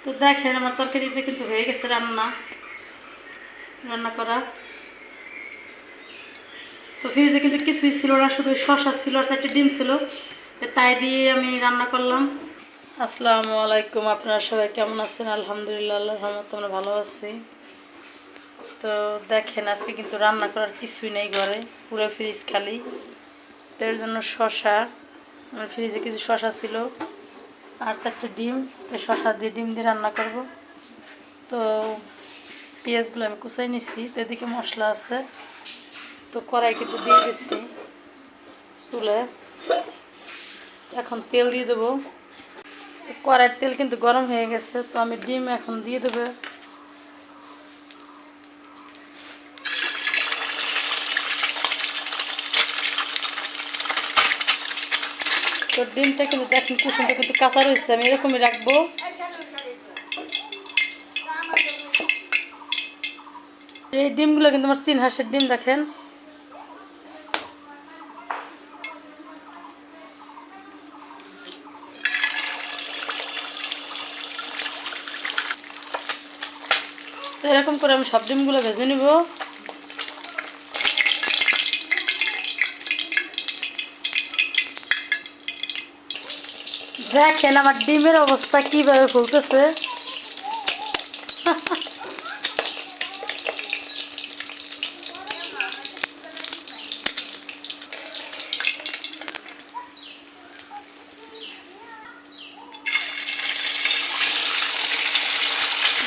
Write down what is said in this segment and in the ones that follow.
তো দেখেন আমার তরকারিটা কিন্তু হয়ে গেছে রান্না রান্না করা। তো ফ্রিজে কিন্তু কিছুই ছিল না, শুধু শসা ছিল আর একটা ডিম ছিল, তাই দিয়ে আমি রান্না করলাম। আসসালামু আলাইকুম, আপনারা সবাই কেমন আছেন? আলহামদুলিল্লাহ, আল্লাহর রহমতে আমরা ভালো আছি। তো দেখেন আজকে কিন্তু রান্না করার কিছুই নেই ঘরে, পুরো ফ্রিজ খালি। তো এর জন্য শসা, আমার ফ্রিজে কিছু শসা ছিল আর একটা ডিম, তো শসা দিয়ে ডিম দিয়ে রান্না করব। তো পেঁয়াজগুলো আমি কুচাই নিছি, তো এদিকে মশলা আছে, তো কড়াই কিন্তু দিয়ে দিচ্ছি চুলে। এখন তেল দিয়ে দেবো। তো কড়াইয়ের তেল কিন্তু গরম হয়ে গেছে, তো আমি ডিম এখন দিয়ে দেবো। তো ডিমটা কিন্তু দেখুন কুসুমটা কিন্তু কাঁচা রয়েছে, আমি এরকমই রাখবো। এই ডিমগুলো কিন্তু আমার চীন হাঁসের ডিম, দেখেন। তো এরকম করে আমি সব ডিমগুলো ভেজে নিব। দেখেন আমার ডিমের অবস্থা কিভাবে ফুলতেছে।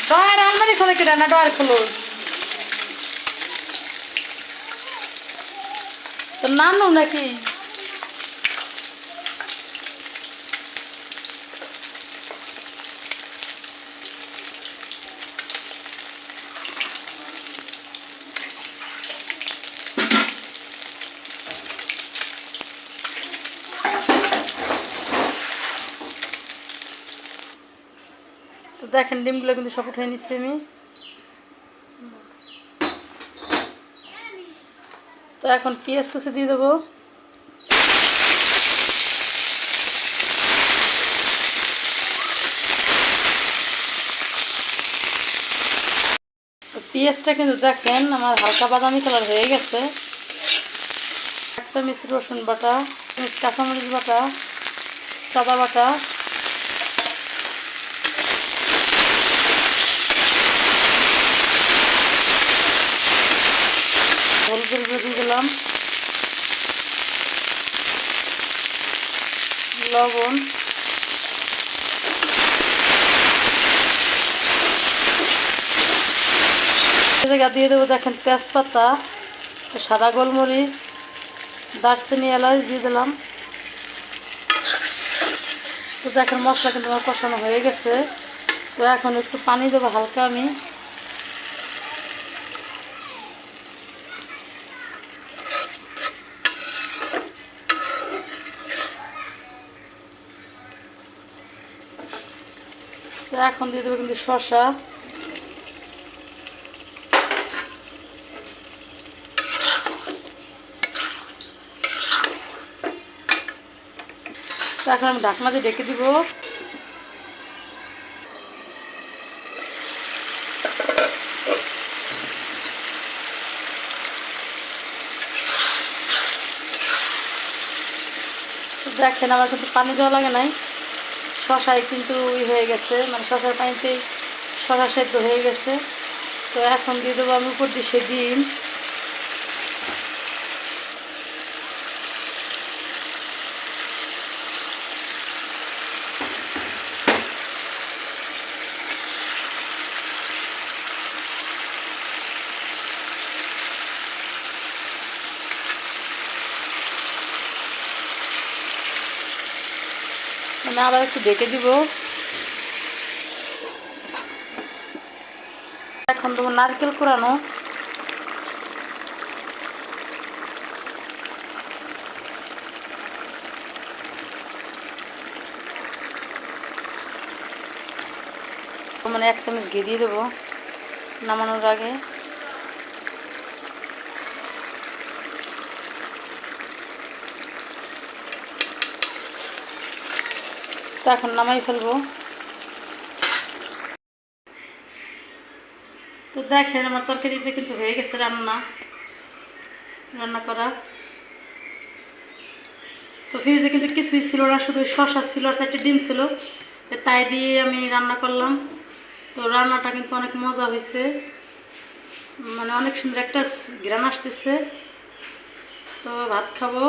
ডয়ার আলমারি খোলে কেটে না, ডয়ার খোলো। তো নানু নাকি? তো দেখেন ডিমগুলো কিন্তু সব উঠে নিচ্ছি আমি। তো এখন পেঁয়াজ কুচি দিয়ে দেবো। তো পেঁয়াজটা কিন্তু দেখেন আমার হালকা বাদামি কালার হয়ে গেছে। 1 চামচ রসুন বাটা, কাঁচামরিচ বাটা, সাদা বাটা, হলুদের গুঁড়ো দিয়ে দিলাম, লবণ, জায়গা দিয়ে দেবো দেখেন তেজপাতা, সাদা গোলমরিচ, দারচিনি, এলাচ দিয়ে দিলাম। তো দেখেন মশলা কিন্তু আমার কষানো হয়ে গেছে। তো এখন একটু পানি দেবো হালকা আমি। তো এখন দিয়ে দেবো কিন্তু শসা। তো এখন আমি ঢাকনা দিয়ে ঢেকে দিব। দেখেন আমার কিন্তু পানি দেওয়া লাগে নাই, শশায় কিন্তু হয়ে গেছে, মানে শশার পানিতেই শশা সেদ্ধ হয়ে গেছে। তো এখন দিয়ে দেবো আমি উপর দিয়ে সে ডিম। মানে আবার একটু ঢেকে দিব। এখন দেবো নারকেল কোরানো। মানে 1 চামচ ঘি দিয়ে দেবো নামানোর আগে। তো এখন নামাই ফেলবো। তো দেখেন আমার তরকারিটা কিন্তু হয়ে গেছে রান্না রান্না করা। তো ফ্রিজে কিন্তু কিছুই ছিল না, শুধু শসা ছিল আর চারটে ডিম ছিল, তাই দিয়ে আমি রান্না করলাম। তো রান্নাটা কিন্তু অনেক মজা হয়েছে, মানে অনেক সুন্দর একটা ঘ্রাণ আসতেছে। তো ভাত খাবো।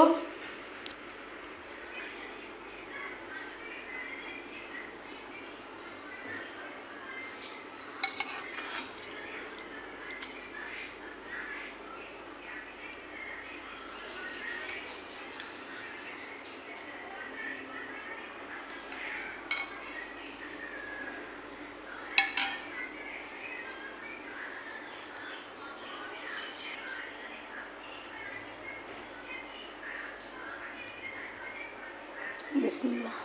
বিসমিল্লাহ।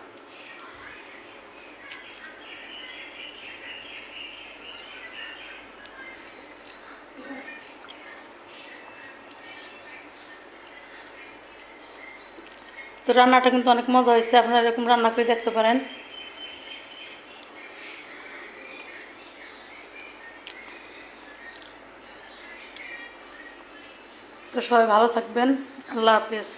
তো রান্নাটা কিন্তু অনেক মজা হয়েছে, আপনারা এরকম রান্না করে দেখতে পারেন। তো সবাই ভালো থাকবেন, আল্লাহ হাফেজ।